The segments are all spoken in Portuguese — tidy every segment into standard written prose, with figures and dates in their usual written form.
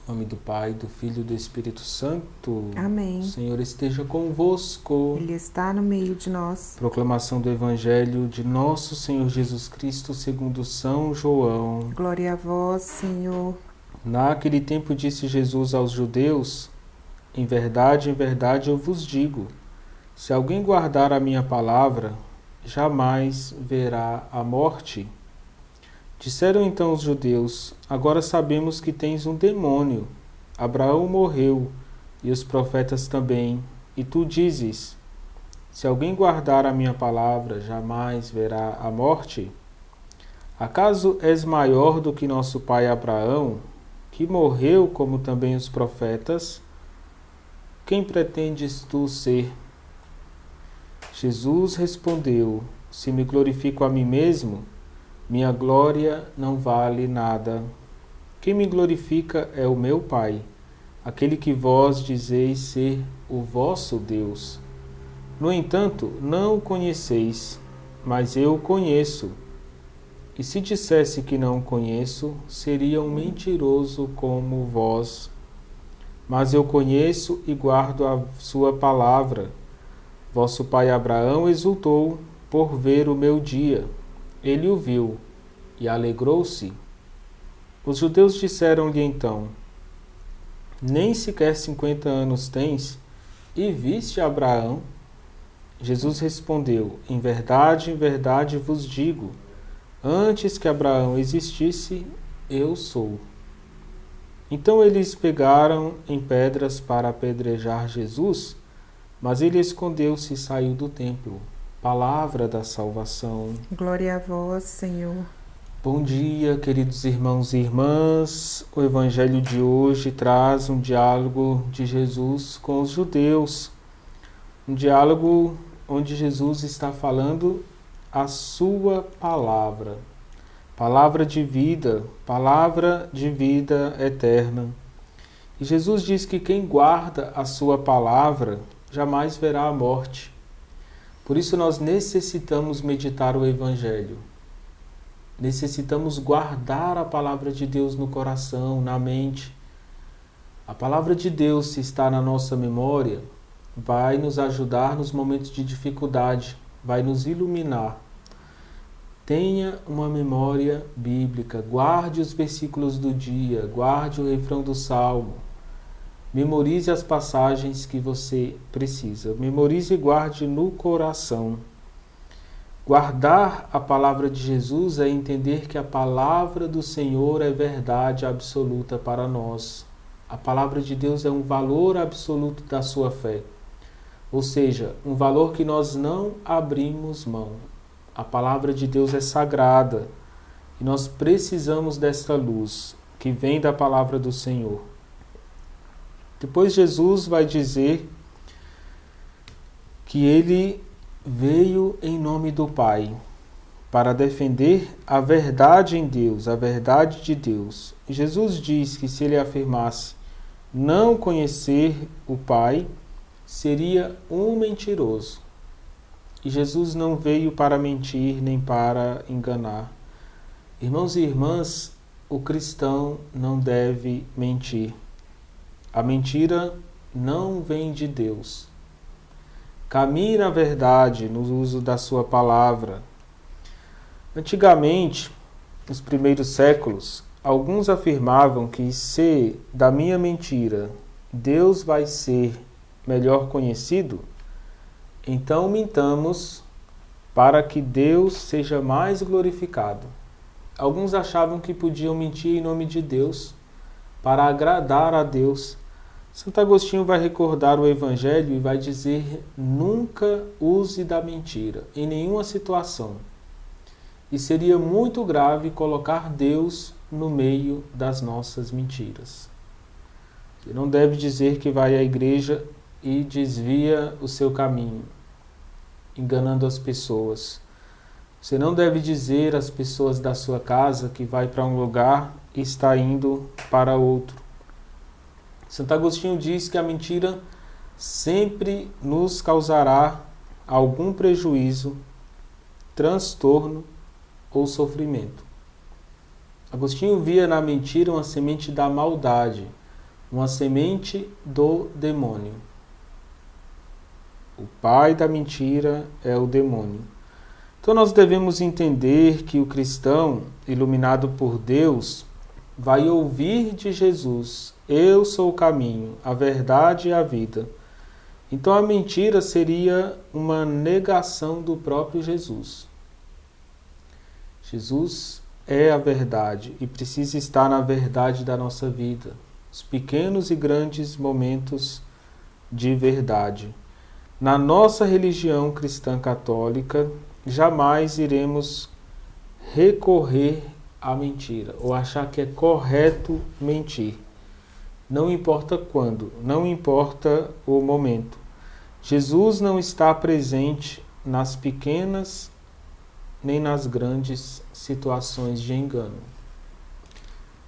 Em nome do Pai, do Filho e do Espírito Santo. Amém. O Senhor esteja convosco. Ele está no meio de nós. Proclamação do Evangelho de Nosso Senhor Jesus Cristo segundo São João. Glória a vós, Senhor. Naquele tempo disse Jesus aos judeus: em verdade, eu vos digo, se alguém guardar a minha palavra, jamais verá a morte. Disseram então os judeus: agora sabemos que tens um demônio. Abraão morreu, e os profetas também. E tu dizes: se alguém guardar a minha palavra, jamais verá a morte? Acaso és maior do que nosso pai Abraão, que morreu como também os profetas? Quem pretendes tu ser? Jesus respondeu: se me glorifico a mim mesmo, minha glória não vale nada. Quem me glorifica é o meu Pai, aquele que vós dizeis ser o vosso Deus. No entanto, não o conheceis, mas eu o conheço. E se dissesse que não o conheço, seria um mentiroso como vós. Mas eu conheço e guardo a sua palavra. Vosso pai Abraão exultou por ver o meu dia. Ele o viu e alegrou-se. Os judeus disseram-lhe então: nem sequer 50 anos tens, e viste Abraão? Jesus respondeu: em verdade vos digo, antes que Abraão existisse, eu sou. Então eles pegaram em pedras para apedrejar Jesus, mas ele escondeu-se e saiu do templo. Palavra da salvação. Glória a vós, Senhor. Bom dia, queridos irmãos e irmãs. O Evangelho de hoje traz um diálogo de Jesus com os judeus. Um diálogo onde Jesus está falando a sua palavra. Palavra de vida eterna. E Jesus diz que quem guarda a sua palavra jamais verá a morte. Por isso nós necessitamos meditar o Evangelho. Necessitamos guardar a palavra de Deus no coração, na mente. A palavra de Deus, se está na nossa memória, vai nos ajudar nos momentos de dificuldade, vai nos iluminar. Tenha uma memória bíblica, guarde os versículos do dia, guarde o refrão do salmo. Memorize as passagens que você precisa. Memorize e guarde no coração. Guardar a palavra de Jesus é entender que a palavra do Senhor é verdade absoluta para nós. A palavra de Deus é um valor absoluto da sua fé. Ou seja, um valor que nós não abrimos mão. A palavra de Deus é sagrada e nós precisamos dessa luz que vem da palavra do Senhor. Depois Jesus vai dizer que ele veio em nome do Pai para defender a verdade em Deus, a verdade de Deus. Jesus diz que se ele afirmasse não conhecer o Pai, seria um mentiroso. E Jesus não veio para mentir nem para enganar. Irmãos e irmãs, o cristão não deve mentir. A mentira não vem de Deus. Caminhe na verdade no uso da sua palavra. Antigamente, nos primeiros séculos, alguns afirmavam que se da minha mentira Deus vai ser melhor conhecido, então mintamos para que Deus seja mais glorificado. Alguns achavam que podiam mentir em nome de Deus, para agradar a Deus. Santo Agostinho vai recordar o Evangelho e vai dizer: nunca use da mentira, em nenhuma situação. E seria muito grave colocar Deus no meio das nossas mentiras. Você não deve dizer que vai à igreja e desvia o seu caminho, enganando as pessoas. Você não deve dizer às pessoas da sua casa que vai para um lugar e está indo para outro. Santo Agostinho diz que a mentira sempre nos causará algum prejuízo, transtorno ou sofrimento. Agostinho via na mentira uma semente da maldade, uma semente do demônio. O pai da mentira é o demônio. Então nós devemos entender que o cristão, iluminado por Deus, vai ouvir de Jesus: eu sou o caminho, a verdade e a vida. Então a mentira seria uma negação do próprio Jesus. Jesus é a verdade e precisa estar na verdade da nossa vida. Os pequenos e grandes momentos de verdade. Na nossa religião cristã católica, jamais iremos recorrer à mentira ou achar que é correto mentir. Não importa quando, não importa o momento. Jesus não está presente nas pequenas nem nas grandes situações de engano.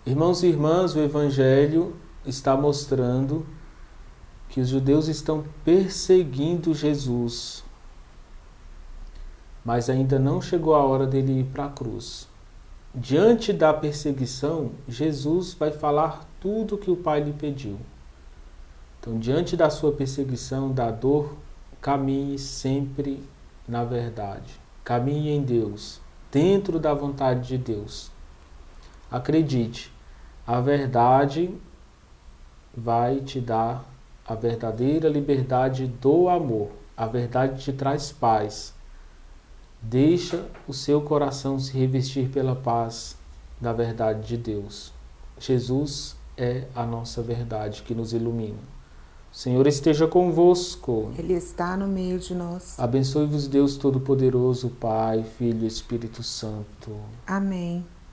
Irmãos e irmãs, o Evangelho está mostrando que os judeus estão perseguindo Jesus, mas ainda não chegou a hora dele ir para a cruz. Diante da perseguição, Jesus vai falar tudo o que o Pai lhe pediu. Então, diante da sua perseguição, da dor, caminhe sempre na verdade. Caminhe em Deus, dentro da vontade de Deus. Acredite, a verdade vai te dar a verdadeira liberdade do amor. A verdade te traz paz. Deixa o seu coração se revestir pela paz da verdade de Deus. Jesus é a nossa verdade que nos ilumina. O Senhor esteja convosco. Ele está no meio de nós. Abençoe-vos Deus Todo-Poderoso, Pai, Filho e Espírito Santo. Amém.